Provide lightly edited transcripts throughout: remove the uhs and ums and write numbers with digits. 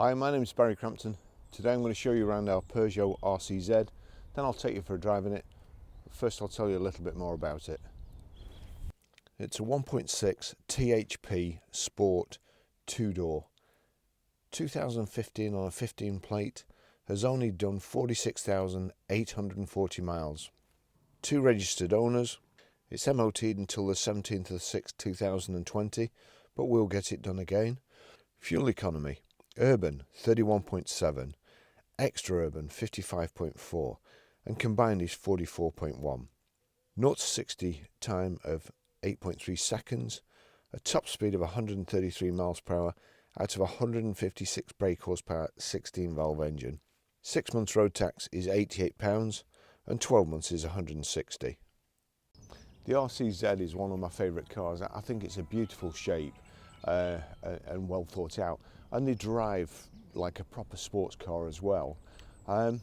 Hi, my name is Barry Crampton. Today I'm going to show you around our Peugeot RCZ, then I'll take you for a drive in it. First I'll tell you a little bit more about it. It's a 1.6 THP Sport 2-door. 2015 on a 15 plate, has only done 46,840 miles. 2 registered owners. It's MOT'd until the 17th of 6th 2020, but we'll get it done again. Fuel economy. Urban 31.7, extra urban 55.4, and combined is 44.1. 0 to 60 time of 8.3 seconds, a top speed of 133 miles per hour out of 156 brake horsepower 16 valve engine. 6 months road tax is £88 and 12 months is 160. The RCZ is one of my favourite cars. I think it's a beautiful shape and well thought out, and they drive like a proper sports car as well. I'll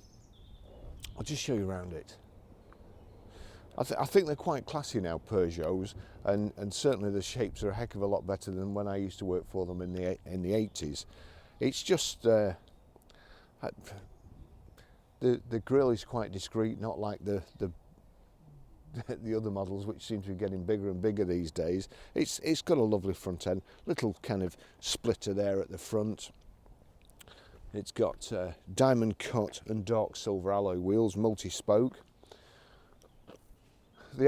just show you around it. I think they're quite classy now, Peugeots, and certainly the shapes are a heck of a lot better than when I used to work for them in the 80s. It's just the grille is quite discreet, not like the other models, which seem to be getting bigger and bigger these days. It's got a lovely front end, little kind of splitter there at the front. It's got diamond cut and dark silver alloy wheels, multi-spoke. The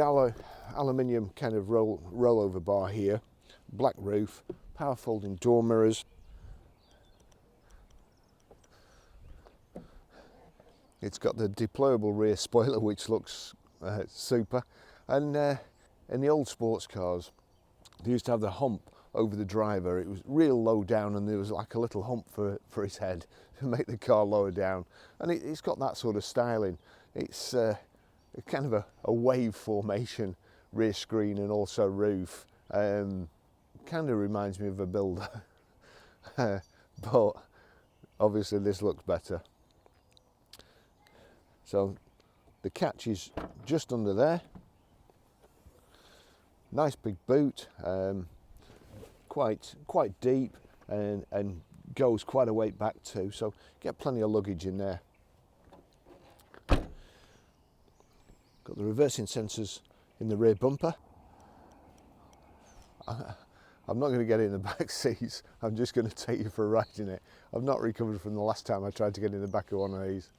aluminium kind of rollover bar here, black roof, power folding door mirrors. It's got the deployable rear spoiler, which looks super. And in the old sports cars, they used to have the hump over the driver. It was real low down, and there was like a little hump for his head to make the car lower down. And it's got that sort of styling. It's kind of a wave formation rear screen and also roof. Kind of reminds me of a builder, but obviously this looks better. So the catch is just under there. Nice big boot, quite deep, and goes quite a weight back too, so get plenty of luggage in there. Got the reversing sensors in the rear bumper. I'm not going to get in the back seats, I'm just going to take you for a ride in it. I've not recovered from the last time I tried to get in the back of one of these.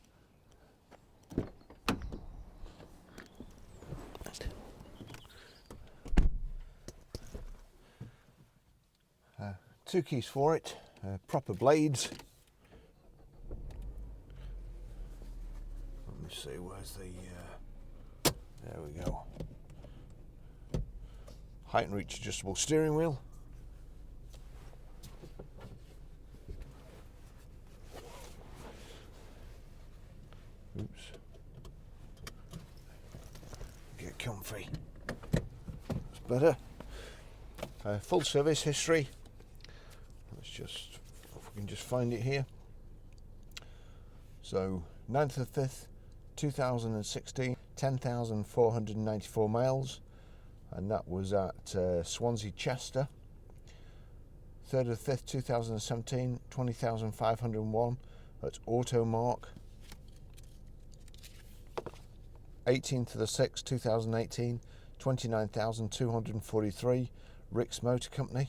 Two keys for it, proper blades. Let me see, where's the, there we go. Height and reach adjustable steering wheel. Oops. Get comfy. That's better. Full service history. Let's just, if we can just find it here. So 9th of 5th 2016, 10,494 miles, and that was at Swansea Chester. 3rd of 5th 2017, 20,501 at Automark. 18th of the 6th 2018, 29,243 Rick's Motor Company.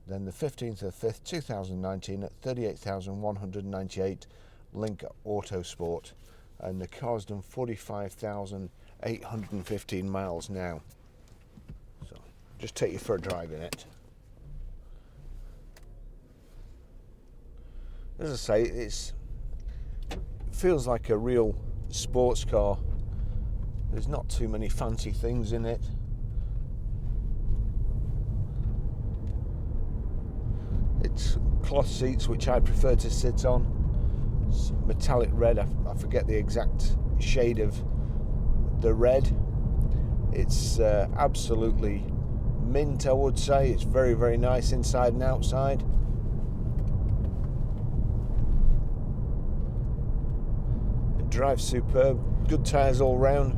Then the 15th of 5th 2019 at 38,198 Link Autosport, and the car's done 45,815 miles now. So just take you for a drive in it. As I say, it feels like a real sports car. There's not too many fancy things in it. It's cloth seats, which I prefer to sit on. It's metallic red. I forget the exact shade of the red. It's absolutely mint, I would say. It's very, very nice inside and outside. It drives superb. Good tyres all round.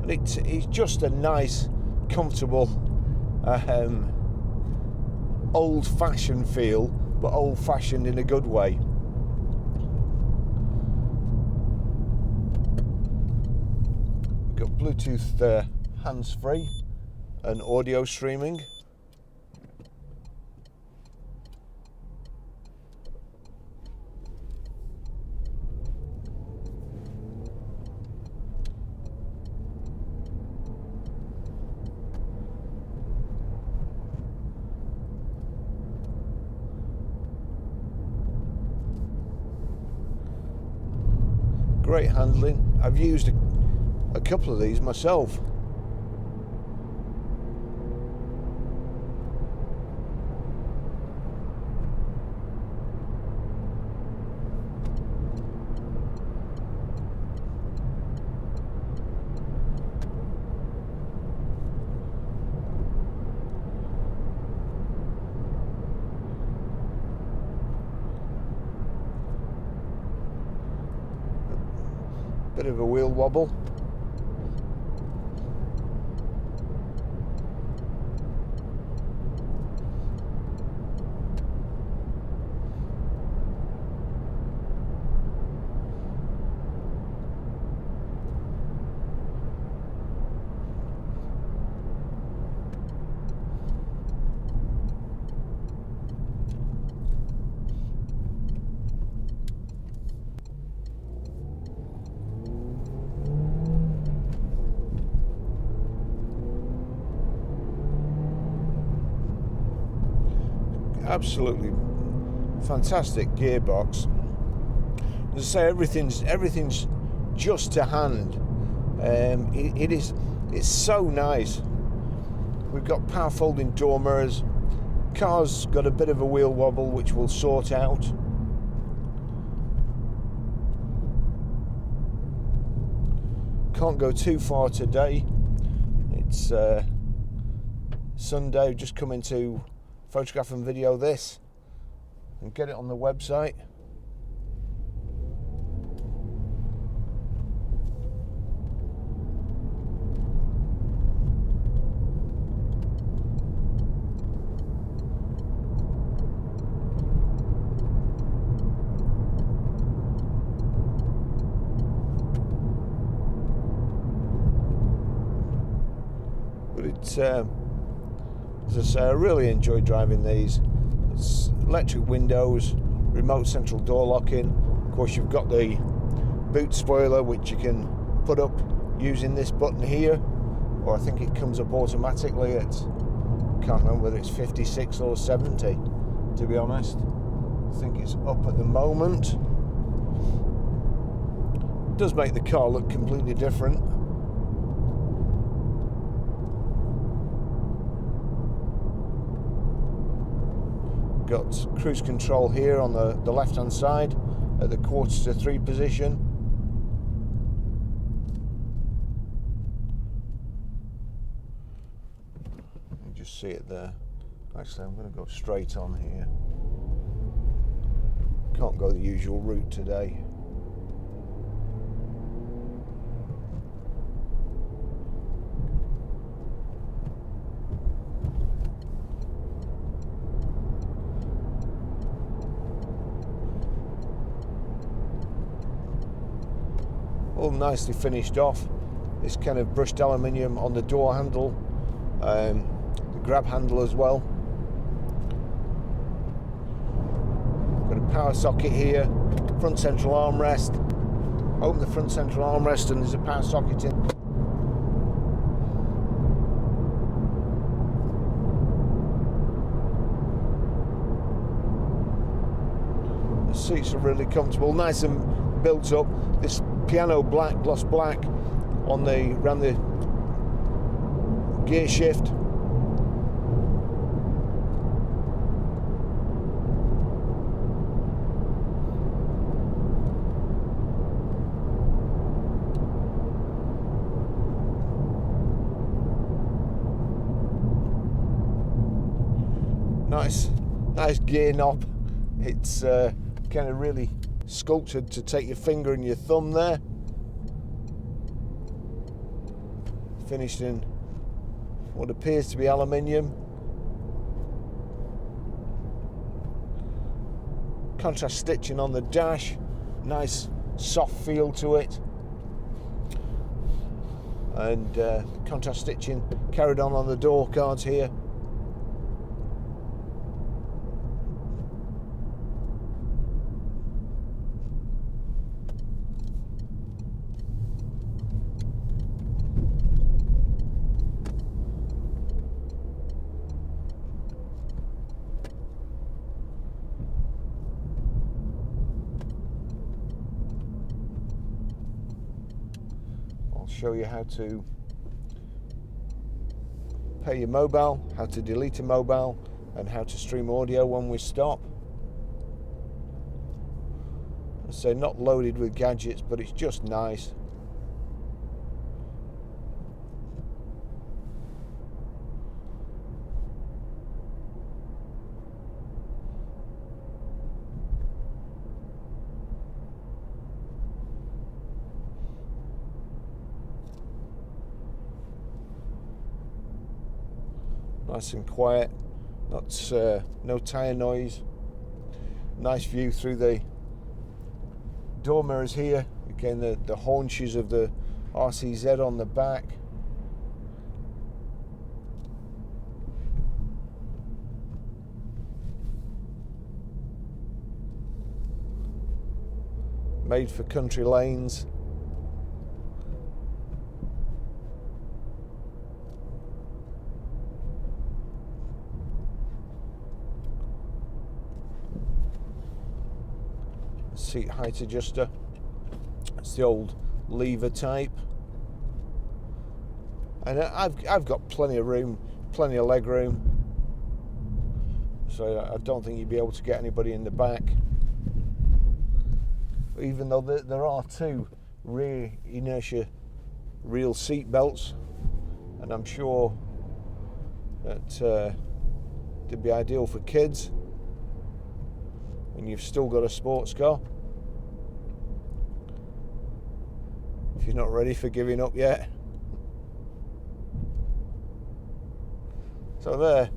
And it's just a nice, comfortable, old-fashioned feel but old-fashioned in a good way. We've got Bluetooth hands-free and audio streaming. Great handling. I've used a couple of these myself. Bit of a wheel wobble. Absolutely fantastic gearbox. As I say, everything's just to hand. It's so nice. We've got power folding door mirrors. Car's got a bit of a wheel wobble, which we'll sort out. Can't go too far today. It's Sunday. Just coming to photograph and video this and get it on the website. But it's as I say, I really enjoy driving these. It's electric windows, remote central door locking. Of course, you've got the boot spoiler, which you can put up using this button here, or I think it comes up automatically at, can't remember whether it's 56 or 70, to be honest. I think it's up at the moment. It does make the car look completely different. Got cruise control here on the left hand side at the 2:45 position. You just see it there. Actually, I'm going to go straight on here. Can't go the usual route today. All nicely finished off. This kind of brushed aluminium on the door handle, the grab handle as well. Got a power socket here, front central armrest. Open the front central armrest and there's a power socket in. The seats are really comfortable, nice and built up. This piano black, gloss black on around the gear shift. Nice gear knob. It's kind of really sculpted to take your finger and your thumb there. Finished in what appears to be aluminium. Contrast stitching on the dash, nice soft feel to it, and contrast stitching carried on the door cards here. I'll show you how to pair your mobile, how to delete a mobile, and how to stream audio when we stop. So not loaded with gadgets, but it's just nice. Nice and quiet, no tyre noise. Nice view through the door mirrors here. Again, the haunches of the RCZ on the back. Made for country lanes. Seat height adjuster. It's the old lever type, and I've got plenty of room, plenty of leg room, so I don't think you'd be able to get anybody in the back. Even though there are two rear inertia real seat belts, and I'm sure that they'd be ideal for kids when you've still got a sports car. If you're not ready for giving up yet. So there,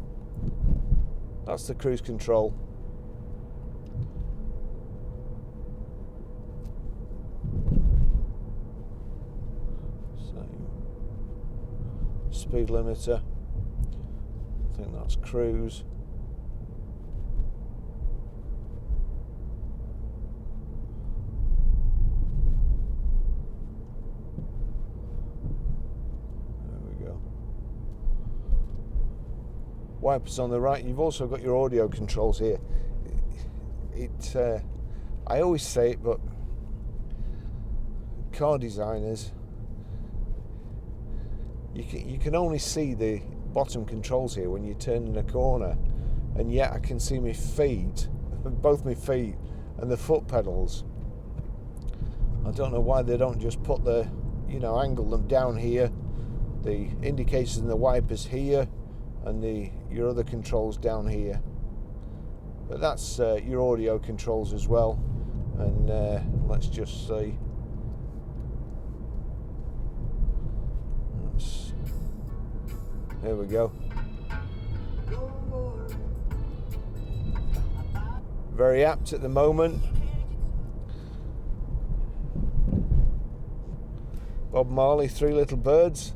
that's the cruise control. So, speed limiter, I think that's cruise. Wipers on the right. You've also got your audio controls here. I always say it, but car designers, you can only see the bottom controls here when you turn in a corner, and yet I can see my feet, both my feet, and the foot pedals. I don't know why they don't just put angle them down here, the indicators and the wipers here, and your other controls down here. But that's your audio controls as well. And let's just see. There we go. Very apt at the moment. Bob Marley, Three Little Birds.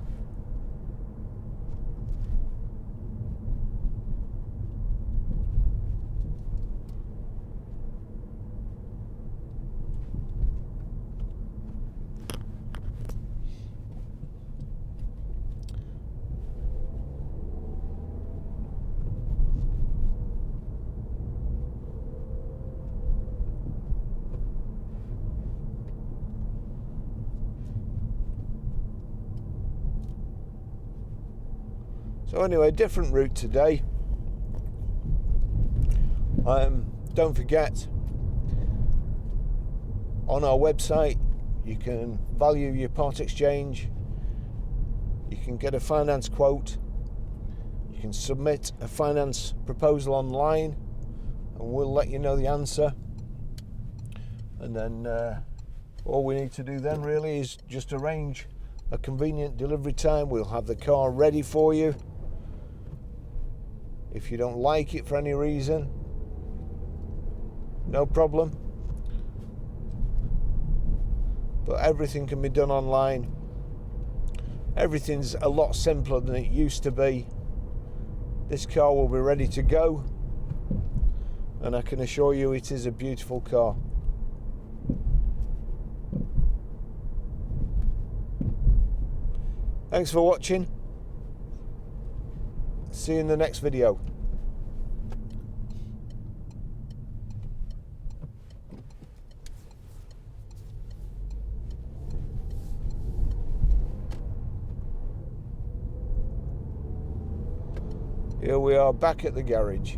So anyway, different route today. Don't forget, on our website you can value your part exchange, you can get a finance quote, you can submit a finance proposal online, and we'll let you know the answer. And then all we need to do then really is just arrange a convenient delivery time. We'll have the car ready for you. If you don't like it for any reason, no problem. But everything can be done online. Everything's a lot simpler than it used to be. This car will be ready to go, and I can assure you it is a beautiful car. Thanks for watching. See you in the next video. Here we are back at the garage.